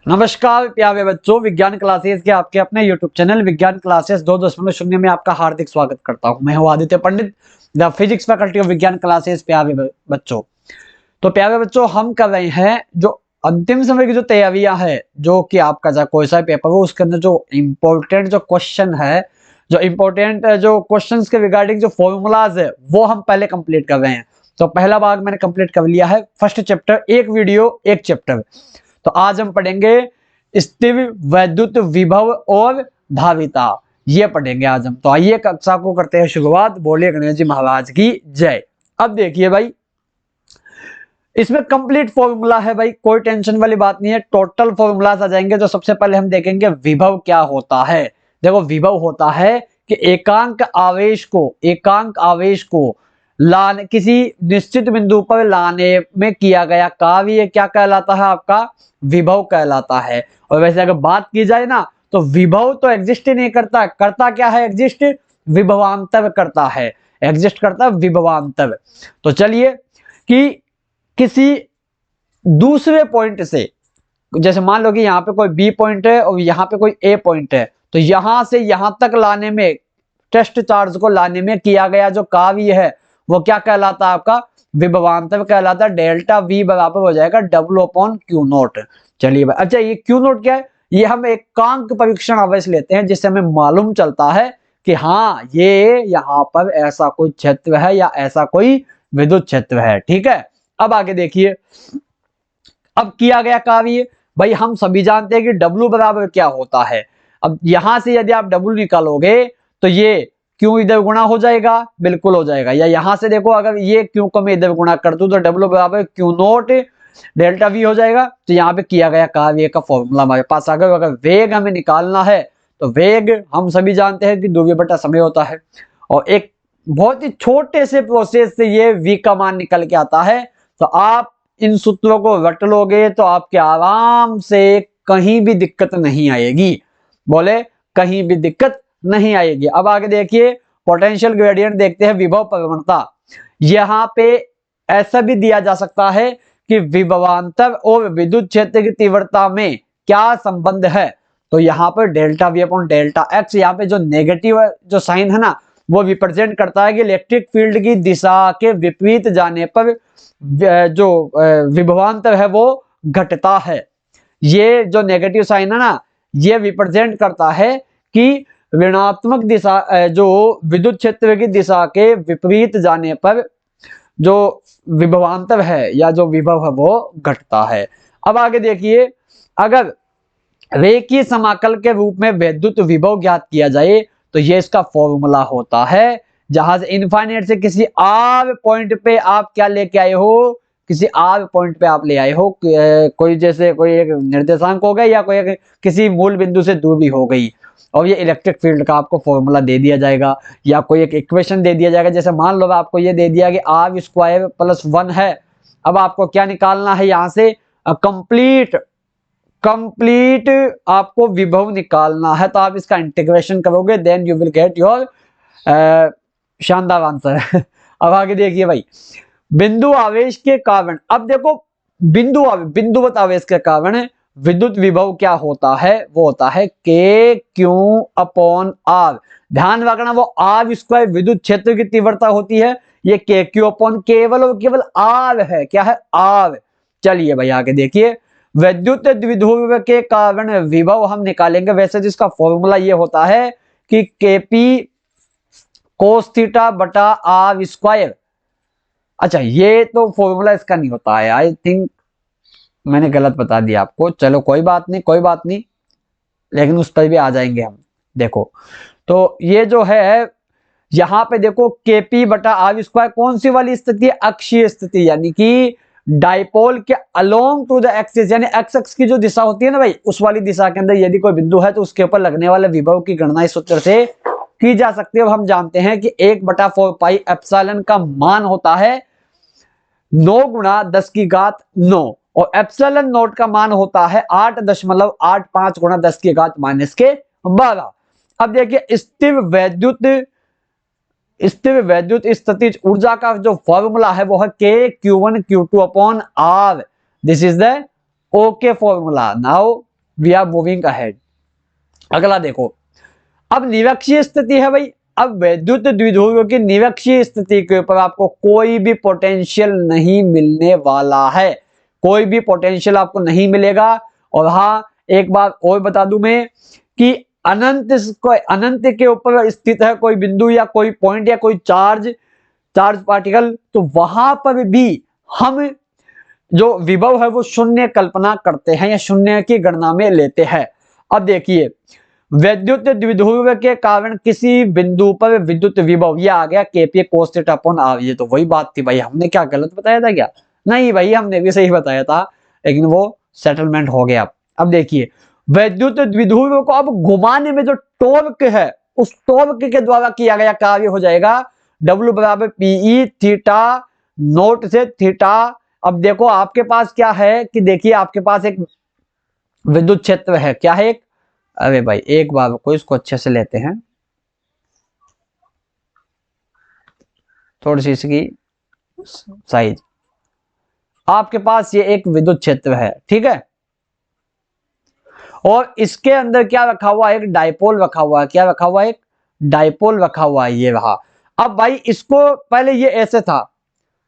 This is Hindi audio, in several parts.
नमस्कार प्यारे बच्चों, विज्ञान क्लासेस के आपके अपने YouTube चैनल विज्ञान क्लासेस 2.0 में आपका हार्दिक स्वागत करता हूं। मैं हूं आदित्य पंडित, द फिजिक्स फैकल्टी ऑफ विज्ञान क्लासेस। प्यारे बच्चों, तो प्यारे बच्चों, हम कर रहे हैं जो अंतिम समय की जो तैयारियां है, जो कि आपका जो कोई सा पेपर हो उसके अंदर जो इम्पोर्टेंट जो क्वेश्चन है, जो इम्पोर्टेंट जो क्वेश्चन के रिगार्डिंग जो फॉर्मूलाज है वो हम पहले कंप्लीट कर रहे हैं। तो पहला भाग मैंने कंप्लीट कर लिया है, फर्स्ट चैप्टर, एक वीडियो एक चैप्टर। तो आज हम पढ़ेंगे स्थिर वैद्युत विभव और धारिता, ये पढ़ेंगे आज हम। तो आइए कक्षा को करते हैं शुरुआत। बोलिए गणेश जी महाराज की जय। अब देखिए भाई, इसमें कंप्लीट फॉर्मूला है भाई, कोई टेंशन वाली बात नहीं है, टोटल फॉर्मूलाज आ जाएंगे। जो सबसे पहले हम देखेंगे विभव क्या होता है। देखो, विभव होता है कि एकांक आवेश को लाने, किसी निश्चित बिंदु पर लाने में किया गया कार्य क्या कहलाता है? आपका विभव कहलाता है। और वैसे अगर बात की जाए ना, तो विभव तो एग्जिस्ट ही नहीं करता। करता क्या है? एग्जिस्ट विभवांतर करता है, एग्जिस्ट करता है विभवांतर। तो चलिए कि किसी दूसरे पॉइंट से, जैसे मान लो कि यहाँ पे कोई बी पॉइंट है और यहाँ पे कोई ए पॉइंट है, तो यहां से यहां तक लाने में, टेस्ट चार्ज को लाने में किया गया जो कार्य है वो क्या कहलाता है? आपका विभवांतर कहलाता है। डेल्टा वी बराबर हो जाएगा W/Q0। चलिए भाई, अच्छा ये Q0 क्या है? ये हम एकांक परीक्षण अवश्य लेते हैं, जिससे हमें मालूम चलता है कि हाँ, ये यहाँ पर ऐसा कोई क्षेत्र है या ऐसा कोई विद्युत क्षेत्र है। ठीक है, अब आगे देखिए, अब किया गया कार्य भाई हम सभी जानते हैं कि W बराबर क्या होता है। अब यहां से यदि आप W निकालोगे तो ये Q इधर गुणा हो जाएगा, बिल्कुल हो जाएगा। या यहां से देखो, अगर ये Q को मैं इधर गुणा कर दूं तो W बराबर Q0 डेल्टा V हो जाएगा। तो यहाँ पे किया गया कार्य का फॉर्मूला हमारे पास आ गया। अगर वेग हमें निकालना है तो वेग हम सभी जानते हैं कि ध्रुवीय बटा समय होता है, और एक बहुत ही छोटे से प्रोसेस से ये V का मान निकल के आता है। तो आप इन सूत्रों को रट लोगे तो आपके आराम से कहीं भी दिक्कत नहीं आएगी। बोले, कहीं भी दिक्कत नहीं आएगी। अब आगे देखिए, पोटेंशियल ग्रेडियंट देखते हैं, विभव प्रवणता। यहां पे ऐसा भी दिया जा सकता है कि विभवांतर और विद्युत क्षेत्र की तीव्रता में क्या संबंध है। तो यहाँ पर delta we upon delta x, यहाँ पे जो नेगेटिव जो साइन है ना, वो रिप्रेजेंट करता है कि इलेक्ट्रिक फील्ड की दिशा के विपरीत जाने पर जो विभवांतर है वो घटता है। ये जो नेगेटिव साइन है ना, ये रिप्रेजेंट करता है कि ऋणात्मक दिशा, जो विद्युत क्षेत्र की दिशा के विपरीत जाने पर जो विभवांतर है या जो विभव है वो घटता है। अब आगे देखिए, अगर रेखीय समाकल के रूप में विद्युत विभव ज्ञात किया जाए तो ये इसका फॉर्मूला होता है। जहां से इनफाइनाइट से किसी आर पॉइंट पे आप क्या लेके आए हो, किसी आर पॉइंट पे आप ले आए हो, कोई जैसे कोई एक निर्देशांक हो गया या कोई एक किसी मूल बिंदु से दूरी हो गई, और ये इलेक्ट्रिक फील्ड का आपको फॉर्मूला दे दिया जाएगा या कोई एक इक्वेशन दे दिया जाएगा। जैसे मान लो आपको ये दे दिया कि R² + 1 है। अब आपको क्या निकालना है? यहाँ से कंप्लीट आपको विभव निकालना है। तो आप इसका इंटीग्रेशन करोगे, then you will get your शानदार आंसर। अब आगे देखिए भाई, बिंदु आवेश के कारण। अब देखो, बिंदुवत आवेश के कारण विद्युत विभव क्या होता है? वो होता है KQ/R। ध्यान रखना, वो R² विद्युत क्षेत्र की तीव्रता होती है, ये KQ/ केवल और केवल R है। क्या है? R। चलिए भाई आगे देखिए, विद्युत द्विध्रुव के कारण विभव हम निकालेंगे। वैसे जिसका फॉर्मूला ये होता है कि KP cos थीटा बटा R²। अच्छा, ये तो फॉर्मूला इसका नहीं होता है, आई थिंक मैंने गलत बता दिया आपको। चलो कोई बात नहीं, कोई बात नहीं, लेकिन उस पर भी आ जाएंगे हम। देखो, तो ये जो है यहाँ पे देखो, KP बटा R², कौन सी वाली स्थिति? अक्षीय स्थिति, यानी कि डाइपोल के अलोंग टू द एक्सिस, यानी एक्स एक्स की जो दिशा होती है ना भाई, उस वाली दिशा के अंदर यदि कोई बिंदु है तो उसके ऊपर लगने वाले विभव की गणना इस सूत्र से की जा सकती है। अब हम जानते हैं कि 1/4 पाई एप्सिलॉन का मान होता है 9 × 10⁻⁹, और एप्सिलॉन नोट का मान होता है 8.85 × 10⁻⁻²। अब देखिए, स्थिर वैद्युत स्थितिज ऊर्जा का जो फॉर्मूला है वो है KQ1 Q2/R। This is the okay formula. Now we are moving ahead. अगला देखो, अब निरक्षीय स्थिति है भाई। अब वैद्युत द्विध्रुव की निरक्षीय स्थिति के ऊपर आपको कोई भी पोटेंशियल नहीं मिलने वाला है, कोई भी पोटेंशियल आपको नहीं मिलेगा। और हाँ, एक बात और बता दूं मैं कि अनंत के ऊपर स्थित है कोई बिंदु या कोई पॉइंट या कोई चार्ज पार्टिकल, तो वहां पर भी हम जो विभव है वो शून्य कल्पना करते हैं या शून्य की गणना में लेते हैं। अब देखिए, वैद्युत द्विध्रुव के कारण किसी बिंदु पर विद्युत विभव, ये आ गया Kp cos theta upon r। ये तो वही बात थी भाई, हमने क्या गलत बताया था क्या? नहीं भाई, हमने भी सही बताया था, लेकिन वो सेटलमेंट हो गया। अब देखिए, वैद्युत द्विध्रुव को अब घुमाने में जो टॉर्क है, उस टॉर्क के द्वारा किया गया कार्य हो जाएगा W बराबर Pe थीटा नोट से थीटा। अब देखो आपके पास क्या है कि देखिए, आपके पास एक विद्युत क्षेत्र है, क्या है? एक, अरे भाई एक बार को इसको अच्छे से लेते हैं, थोड़ी सी इसकी साइज। आपके पास ये एक विद्युत क्षेत्र है, ठीक है, और इसके अंदर क्या रखा हुआ है? एक डाइपोल रखा हुआ है। क्या रखा हुआ है? एक डाइपोल रखा हुआ है, ये रहा। अब भाई इसको पहले ये ऐसे था,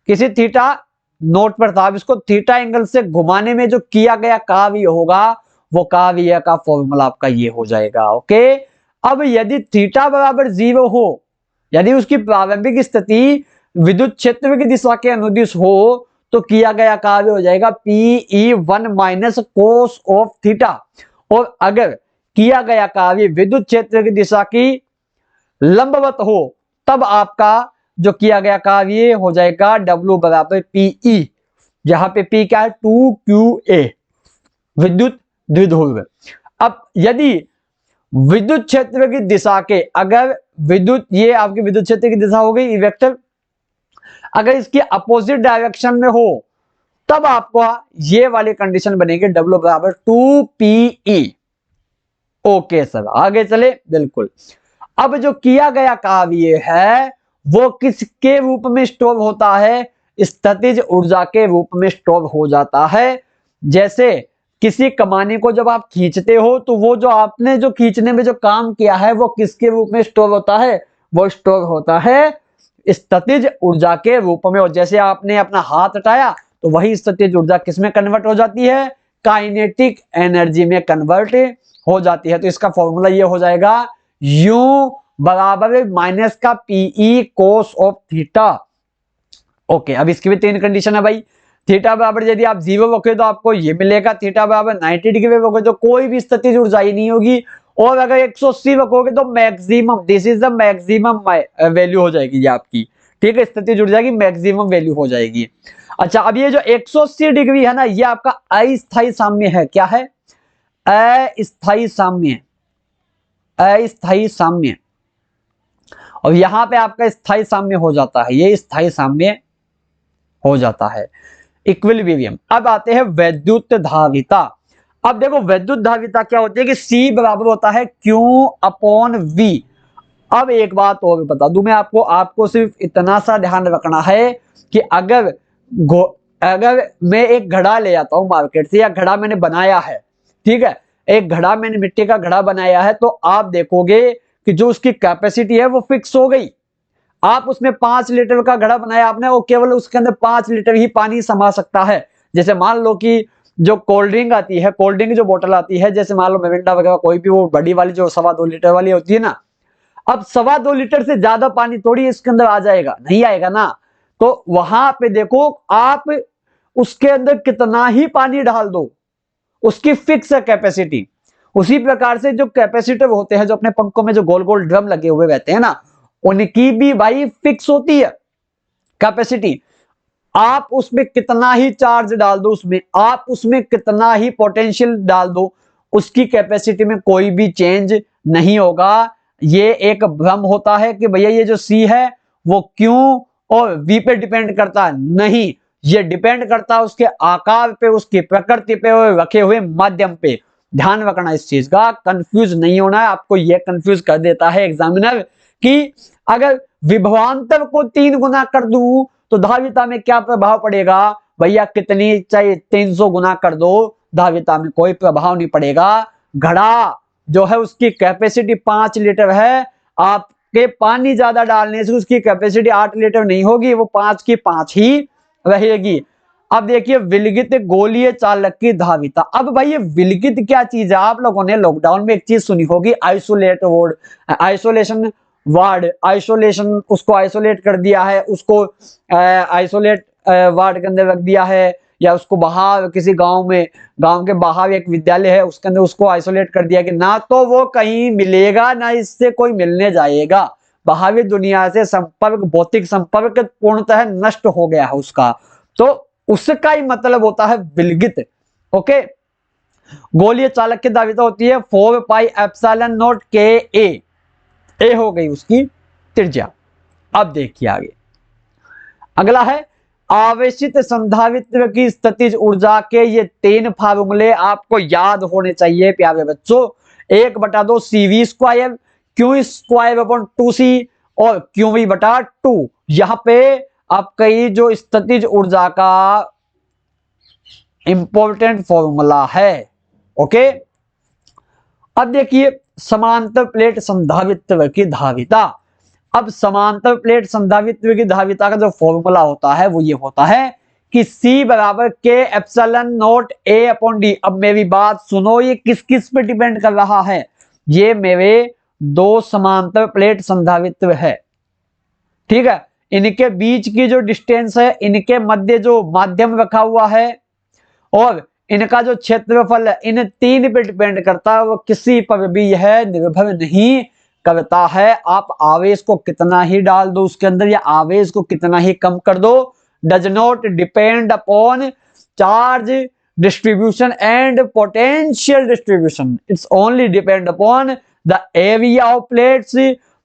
किसी थीटा नोट पर था, अब इसको थीटा एंगल से घुमाने में जो किया गया कार्य होगा, वो कार्य का फॉर्मूला आपका ये हो जाएगा। ओके, अब यदि थीटा बराबर 0 हो, यदि उसकी प्रारंभिक स्थिति विद्युत क्षेत्र की दिशा के अनुदिश हो, तो किया गया कार्य हो जाएगा Pe1 minus cos of theta. और अगर किया गया कार्य विद्युत क्षेत्र की दिशा की लंबवत हो, तब आपका जो किया गया कार्य हो जाएगा W बराबर Pe, जहां पे P क्या है? 2qa, विद्युत द्विध्रुव। अब यदि विद्युत क्षेत्र की दिशा के, अगर विद्युत, ये आपकी विद्युत क्षेत्र की दिशा हो गई वेक्टर, अगर इसकी अपोजिट डायरेक्शन में हो, तब आपको ये वाली कंडीशन बनेगी W बराबर 2Pe। ओके सर, आगे चले। बिल्कुल, अब जो किया गया कार्य है वो किसके रूप में स्टोर होता है? स्थितिज ऊर्जा के रूप में स्टोर हो जाता है। जैसे किसी कमानी को जब आप खींचते हो, तो वो जो आपने जो खींचने में जो काम किया है वो किसके रूप में स्टोर होता है? वो स्टोर होता है स्थितिज ऊर्जा के रूप में। और जैसे आपने अपना हाथ हटाया, तो वही स्थितिज ऊर्जा किसमें कन्वर्ट हो जाती है? काइनेटिक एनर्जी में कन्वर्ट हो जाती है। तो इसका फॉर्मूला ये हो जाएगा U बराबर माइनस का Pe cos of theta. Okay, अब इसकी भी 3 कंडीशन है भाई। थीटा बराबर यदि आप 0 रखोगे तो आपको ये मिलेगा, थीटा बराबर 90 डिग्री रखोगे तो कोई भी स्थितिज ऊर्जा ही नहीं होगी, और अगर 180 रखोगे तो maximum, this is the maximum value हो जाएगी ये आपकी, ठीक है, स्थितिज ऊर्जा की मैक्सिमम वैल्यू हो जाएगी। अच्छा, अब ये जो 180 डिग्री है ना, ये आपका अस्थायी साम्य है। क्या है? अस्थायी साम्य, अस्थायी साम्य। और यहां पे आपका स्थायी साम्य हो जाता है, ये स्थायी साम्य हो जाता है, इक्विलिब्रियम। अब आते हैं वैद्युत धारिता। अब देखो वैद्युत धारिता क्या होती है कि C बराबर होता है Q अपॉन V। अब एक बात और बता दूं मैं आपको सिर्फ इतना सा ध्यान रखना है कि अगर मैं एक घड़ा ले आता हूं मार्केट से, या घड़ा मैंने बनाया है, ठीक है, एक घड़ा मैंने मिट्टी का घड़ा बनाया है, तो आप देखोगे कि जो उसकी कैपेसिटी है वो फिक्स हो गई। आप उसमें 5 लीटर का घड़ा बनाया आपने, वो केवल उसके अंदर 5 लीटर ही पानी समा सकता है। जैसे मान लो कि जो कोल्ड ड्रिंक आती है, कोल्ड ड्रिंक जो बोतल आती है, जैसे मान लो मिरिंडा वगैरह कोई भी, वो बड़ी वाली जो 2.25 लीटर वाली होती है ना, अब 2.25 लीटर से ज्यादा पानी थोड़ी इसके अंदर आ जाएगा, नहीं आएगा ना। तो वहां पे देखो, आप उसके अंदर कितना ही पानी डाल दो, उसकी फिक्स है कैपेसिटी। उसी प्रकार से जो कैपेसिटर होते हैं, जो अपने पंखों में जो गोल गोल ड्रम लगे हुए रहते हैं ना, उनकी भी भाई फिक्स होती है कैपेसिटी। आप उसमें कितना ही चार्ज डाल दो, उसमें आप उसमें कितना ही पोटेंशियल डाल दो, उसकी कैपेसिटी में कोई भी चेंज नहीं होगा। ये एक भ्रम होता है कि भैया ये जो C है वो Q और V पे डिपेंड करता है, नहीं, ये डिपेंड करता है उसके आकार पे, उसकी प्रकृति पे और रखे हुए माध्यम पे। ध्यान रखना इस चीज का, कंफ्यूज नहीं होना है। आपको यह कंफ्यूज कर देता है एग्जामिनर कि अगर विभवांतर को 3 गुना कर दूं तो धारिता में क्या प्रभाव पड़ेगा? भैया कितनी चाहिए, 300 गुना कर दो, धाविता में कोई प्रभाव नहीं पड़ेगा। घड़ा जो है उसकी कैपेसिटी 5 लीटर है, आपके पानी ज्यादा डालने से उसकी कैपेसिटी 8 लीटर नहीं होगी, वो 5 की 5 ही रहेगी। अब देखिए विलगित गोलीय चालक की धाविता। अब भाई ये विलगित क्या चीज है? आप लोगों ने लॉकडाउन में एक चीज सुनी होगी, isolate ward, isolation ward, isolation, उसको आइसोलेट कर दिया है, उसको आइसोलेट वार्ड के अंदर रख दिया है, या उसको बाहर किसी गांव में, गांव के बाहर एक विद्यालय है उसके अंदर उसको आइसोलेट कर दिया कि ना तो वो कहीं मिलेगा ना इससे कोई मिलने जाएगा, बाहरी दुनिया से संपर्क, भौतिक संपर्क पूर्णतः नष्ट हो गया है उसका, तो उसका ही मतलब होता है विलगित। ओके, गोलीय चालक की धाविता होती है 4 पाई एप्सिलॉन नॉट के ए हो गई उसकी त्रिज्या। अब देखिए आगे, अगला है आवेशित संधावित्व की स्थितिज ऊर्जा के ये 3 फार्मूले आपको याद होने चाहिए प्यारे बच्चों। 1/2 CV square, Q square upon 2C और QV बटा 2। यहां पे आपका ये जो स्थितिज ऊर्जा का इंपॉर्टेंट फॉर्मूला है। ओके, अब देखिए समांतर प्लेट संधावित्व की धाविता। अब समांतर प्लेट संधावित्व की धाविता का जो फॉर्मूला होता है वो ये होता है कि C बराबर के epsilon not A upon D। अब मेरी बात सुनो, ये किस किस पे डिपेंड कर रहा है? ये मेरे 2 समांतर प्लेट संधावित्व है, ठीक है, इनके बीच की जो डिस्टेंस है, इनके मध्य जो माध्यम रखा हुआ है और इनका जो क्षेत्रफल है, इन 3 पे डिपेंड करता है, वो किसी पर भी यह निर्भर नहीं करता है। आप आवेश को कितना ही डाल दो उसके अंदर या आवेश को कितना ही कम कर दो, does not depend upon charge distribution and potential distribution, it's only depend upon the area of plates,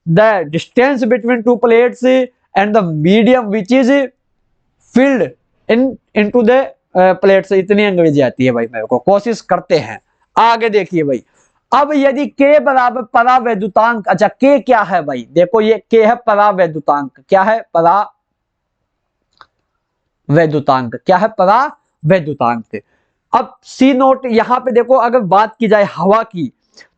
the distance between 2 plates and the medium which is filled into the plates. इतनी अंग्रेजी आती है भाई मेरे को, कोशिश करते हैं। आगे देखिए भाई, अब यदि k बराबर परावैद्युतांक, अच्छा k क्या है भाई? देखो ये k है परावैद्युतांक। क्या है? परावैद्युतांक। क्या है? परावैद्युतांक। अब C नोट, यहां पे देखो अगर बात की जाए हवा की,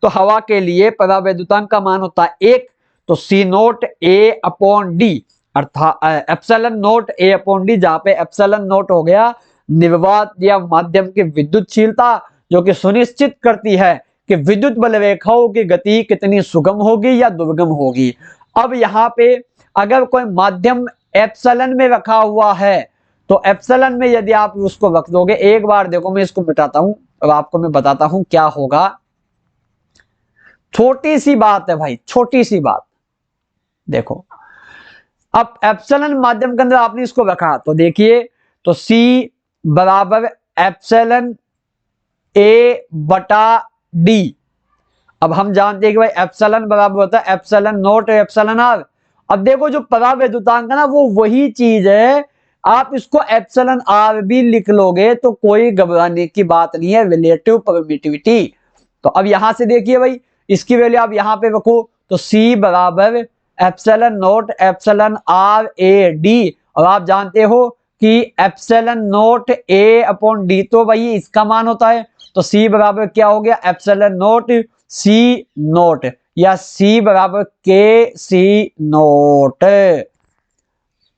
तो हवा के लिए परावैद्युतांक का मान होता है 1, तो C note A upon D, अर्थात epsilon note A upon D, जहां पे एप्सिलॉन नोट हो गया निर्वात या माध्यम की विद्युतशीलता, जो कि सुनिश्चित करती है कि विद्युत बल रेखाओं की गति कितनी सुगम होगी या दुर्गम होगी। अब यहाँ पे अगर कोई माध्यम एप्सिलॉन में रखा हुआ है, तो एप्सिलॉन में यदि आप उसको रख दोगे, एक बार देखो मैं इसको मिटाता हूं और आपको मैं बताता हूं क्या होगा। छोटी सी बात है भाई, छोटी सी बात। देखो अब एप्सिलॉन माध्यम के अंदर आपने इसको रखा, तो देखिए, तो C बराबर एप्सिलॉन A बटा D। अब हम जानते हैं कि भाई एप्सिलॉन बराबर होता है एप्सिलॉन नॉट एप्सिलॉन R। अब देखो जो परावैद्युतांक है ना, वो वही चीज है, आप इसको एप्सिलॉन R भी लिख लोगे तो कोई घबराने की बात नहीं है, रिलेटिव परमिटिविटी। तो अब यहां से देखिए भाई, इसकी वैल्यू आप यहां पे रखो, तो C बराबर epsilon not epsilon R A D। और आप जानते हो कि epsilon not A upon D तो भाई इसका मान होता है, तो C बराबर क्या हो गया? एप्सिलॉन नॉट C नॉट, या C बराबर के C नॉट।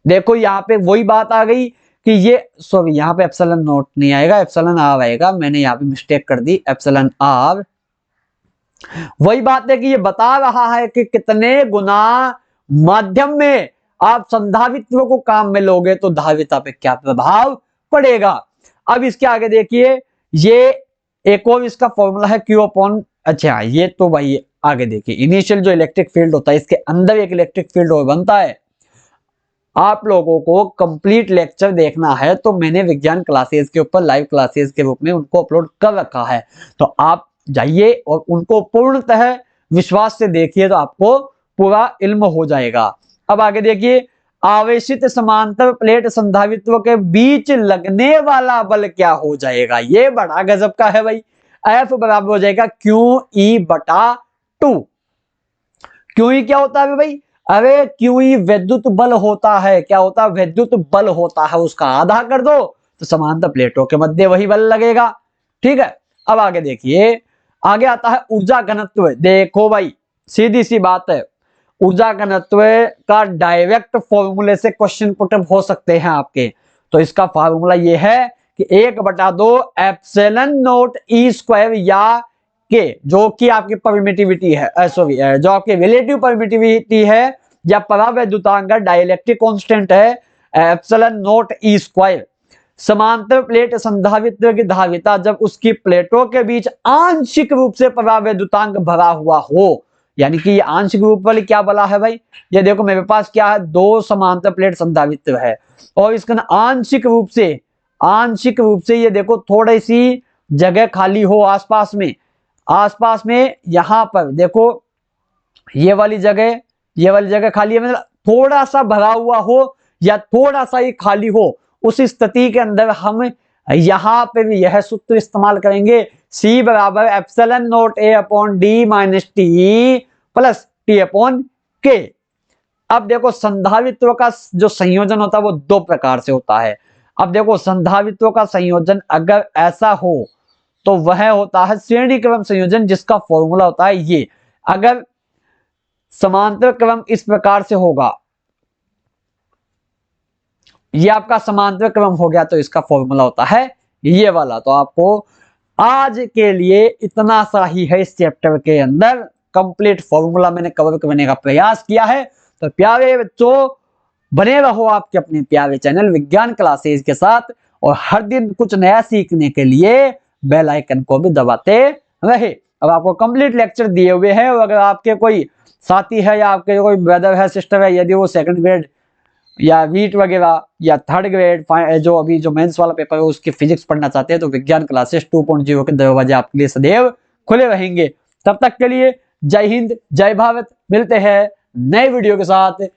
देखो यहाँ पे वही बात आ गई कि ये, सॉरी यहाँ पे एप्सिलॉन नॉट नहीं आएगा, एप्सिलॉन R आएगा, मैंने यहाँ पे मिस्टेक कर दी, एप्सिलॉन R। वही बात है कि ये बता रहा है कि कितने गुना माध्यम में आप संधावित्व को काम में लोगे तो धाविता पे क्या प्रभाव पड़ेगा। अब इसके आगे देखिए, ये एक और इसका फॉर्मूला है Q अपॉन, अच्छा ये तो भाई आगे देखिए, इनिशियल जो इलेक्ट्रिक फील्ड होता है, इसके अंदर एक इलेक्ट्रिक फील्ड और बनता है। आप लोगों को कंप्लीट लेक्चर देखना है तो मैंने विज्ञान क्लासेस के ऊपर लाइव क्लासेस के रूप में उनको अपलोड कर रखा है, तो आप जाइए और उनको पूर्णतः विश्वास से देखिए, तो आपको पूरा इल्म हो जाएगा। अब आगे देखिए, आवेशित समांतर प्लेट संधावित्व के बीच लगने वाला बल क्या हो जाएगा? ये बड़ा गजब का है भाई। F बराबर हो जाएगा QE बटा 2। QE क्या होता है भाई? अरे QE विद्युत बल होता है। क्या होता है? विद्युत बल होता है। उसका आधा कर दो तो समांतर प्लेटों के मध्य वही बल लगेगा। ठीक है, अब आगे देखिए, आगे आता है ऊर्जा घनत्व। देखो भाई सीधी सी बात है, ऊर्जा घनत्व का डायरेक्ट फॉर्मूले से क्वेश्चन पुटअप हो सकते हैं आपके। तो इसका फॉर्मूला ये है कि 1/2 एप्सिलॉन नॉट ई स्क्वायर या के, जो कि आपकी परमिटिविटी है, सॉरी जो आपकी रिलेटिव परमिटिविटी है या परावैद्युतांक डाइलेक्ट्रिक कांस्टेंट है, एप्सिलॉन नॉट ई स्क्वायर। समांतर प्लेट संधारित्र की धारिता जब उसकी प्लेटों के बीच आंशिक रूप से परावैद्युतांक भरा हुआ हो, यानी कि ये आंशिक रूप वाली क्या बोला है भाई, ये देखो मेरे पास क्या है, 2 समांतर प्लेट संधारित्र है और इसका आंशिक रूप से ये देखो थोड़ी सी जगह खाली हो आसपास में यहां पर देखो ये वाली जगह खाली है, मतलब थोड़ा सा भरा हुआ हो या थोड़ा सा ही खाली हो, उस स्थिति के अंदर हम यहां पे भी यह सूत्र इस्तेमाल करेंगे, C बराबर epsilon not A upon D minus T plus T upon K। अब देखो संधारित्व का जो संयोजन होता है वो 2 प्रकार से होता है। अब देखो संधारित्व का संयोजन अगर ऐसा हो तो वह होता है श्रेणी क्रम संयोजन, जिसका फॉर्मूला होता है ये। अगर समांतर क्रम इस प्रकार से होगा, ये आपका समांतर क्रम हो गया, तो इसका फॉर्मूला होता है ये वाला। तो आपको आज के लिए इतना सा ही है, इस चैप्टर के अंदर कंप्लीट फॉर्मूला मैंने कवर करने का प्रयास किया है। तो प्यारे बच्चों बने रहो आपके अपने प्यारे चैनल विज्ञान क्लासेस के साथ, और हर दिन कुछ नया सीखने के लिए बेल आइकन को भी दबाते रहे। अब आपको कंप्लीट लेक्चर दिए हुए हैं, और अगर आपके कोई साथी है या आपके कोई ब्रदर है, सिस्टर है, यदि वो 2nd ग्रेड या वीट वगैरह या 3rd ग्रेड जो अभी जो मेंस वाला पेपर है उसकी फिजिक्स पढ़ना चाहते हैं, तो विज्ञान क्लासेस 2.0 के दरवाजे आपके लिए सदैव खुले रहेंगे। तब तक के लिए जय हिंद, जय भारत। मिलते हैं नए वीडियो के साथ।